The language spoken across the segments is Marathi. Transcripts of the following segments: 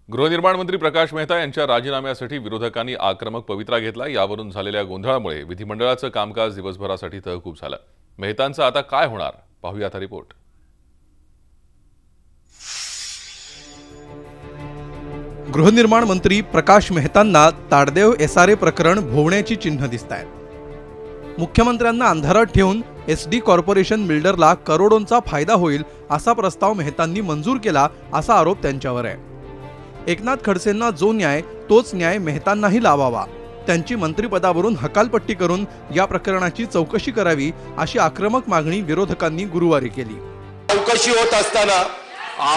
गृहनिर्माण मंत्री प्रकाश मेहता यांच्या राजीनाम्यासाठी विरोधकांनी आक्रमक पवित्रा घेतला। यावरून झालेल्या गोंधळामुळे विधिमंडळाचं कामकाज दिवसभरासाठी तहकूब झालं। मेहतांचं आता काय होणार पाहूया हा रिपोर्ट। गृहनिर्माण मंत्री प्रकाश मेहतांना ताडदेव एसआरए प्रकरण भोवण्याची चिन्ह दिसतायत। मुख्यमंत्र्यांना अंधारात ठेवून एसडी कॉर्पोरेशन बिल्डरला करोडोंचा फायदा होईल असा प्रस्ताव मेहतांनी मंजूर केला असा आरोप त्यांच्यावर आहे। एकनाथ खडसेंना जो न्याय तोच न्याय मेहतांनाही लावावा, त्यांची मंत्रिपदावरून हकालपट्टी करून या प्रकरणाची चौकशी करावी अशी आक्रमक मागणी विरोधकांनी गुरुवारी केली। चौकशी होत असताना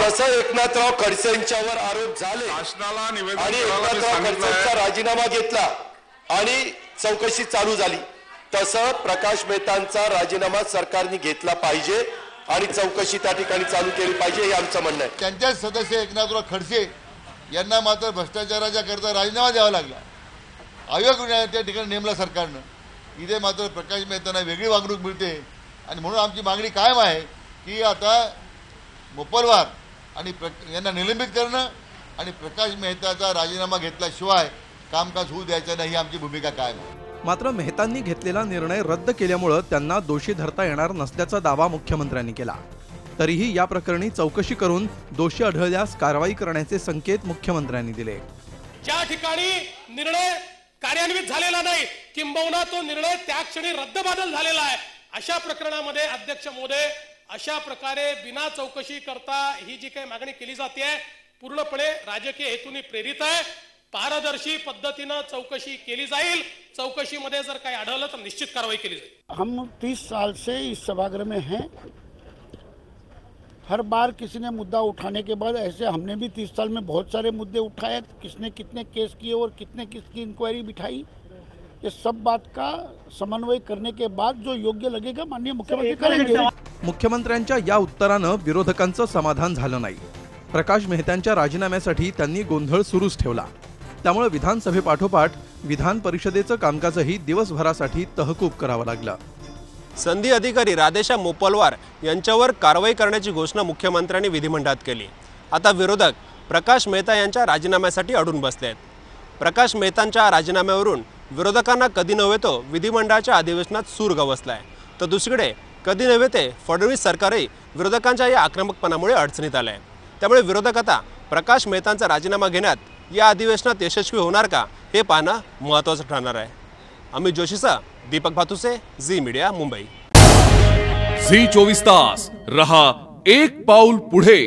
जसं एकनाथराव खडसेंच्यावर आरोप झाले आणि एकनाथराव खडसेंचा राजीनामा घेतला आणि चौकशी चालू झाली, तसं प्रकाश मेहतांचा राजीनामा सरकारने घेतला पाहिजे आणि चौकशी त्या ठिकाणी चालू केली पाहिजे हे आमचं म्हणणं आहे। त्यांच्या सदस्य एकनाथराव खडसे यांना मात्र भ्रष्टाचाराच्या करता राजीनामा द्यावा लागला। आयोग त्या ठिकाणी नेमला सरकारनं। इथे मात्र प्रकाश मेहतांना वेगळी वागणूक मिळते आणि म्हणून आमची मागणी कायम आहे की आता मोपलवार आणि यांना निलंबित करणं आणि प्रकाश मेहताचा राजीनामा घेतल्याशिवाय कामकाज होऊ द्यायचं नाही, आमची भूमिका कायम आहे। मात्र मेहतांनी घेतलेला निर्णय रद्द केल्यामुळे त्यांना दोषी धरता येणार नसल्याचा दावा मुख्यमंत्र्यांनी केला। तरीही या प्रकरणी चौकशी करून दोषी आढळल्यास कारवाई करण्याचे संकेत मुख्यमंत्र्यांनी दिले। ज्या ठिकाणी निर्णय कार्यान्वित झालेला नाही किंबहुना तो निर्णय त्या क्षणी रद्दबातल झालेला आहे, अशा प्रकरणामध्ये अध्यक्ष महोदय अशा प्रकारे बिना चौकशी करता ही जी काही मागणी केली जाते पूर्णपणे राजकीय हेतूने प्रेरित आहे। पारदर्शी पद्धतीने चौकशी केली जाईल, चौकशीमध्ये जर काही आढळलं तर निश्चित कारवाई केली जाईल। हम 30 साल से इस सभागृह में हैं। हर बार किसी ने मुद्दा उठाने के बाद ऐसे हमने भी 30 साल में बहुत सारे मुद्दे उठाए, किसने कितने केस किए और कितने किसकी इंक्वायरी बिठाई, ये सब बात का समन्वय करने के बाद जो योग्य लगेगा माननीय मुख्यमंत्री करेंगे। मुख्यमंत्र्यांच्या या उत्तरानं विरोधकांचं समाधान झालं नाही। प्रकाश मेहतांच्या राजीनाम्यासाठी त्यांनी गोंधळ सुरूच ठेवला। त्यामुळे विधानसभेपाठोपाठ विधान परिषदेचं कामकाजही दिवसभरासाठी तहकूब करावं लागलं। संधी अधिकारी राधेश्याम मोपलवार यांच्यावर कारवाई करण्याची घोषणा मुख्यमंत्र्यांनी विधिमंडळात केली। आता विरोधक प्रकाश मेहता यांच्या राजीनाम्यासाठी अडून बसले आहेत। प्रकाश मेहतांच्या राजीनाम्यावरून विरोधकांना कधी नव्हे तो विधिमंडळाच्या अधिवेशनात सूर गवसलाय, तर दुसरीकडे कधी नव्हे ते फडणवीस सरकारही विरोधकांच्या या आक्रमकपणामुळे अडचणीत आलंय। त्यामुळे विरोधक आता प्रकाश मेहतांचा राजीनामा घेण्यात या अधिवेशनात यशस्वी होणार का हे पाहणं महत्त्वाचं ठरणार आहे। अमित जोशीसह दीपक भातुसे, झी मीडिया, मुंबई। झी 24 तास रहा एक पाऊल पुढे।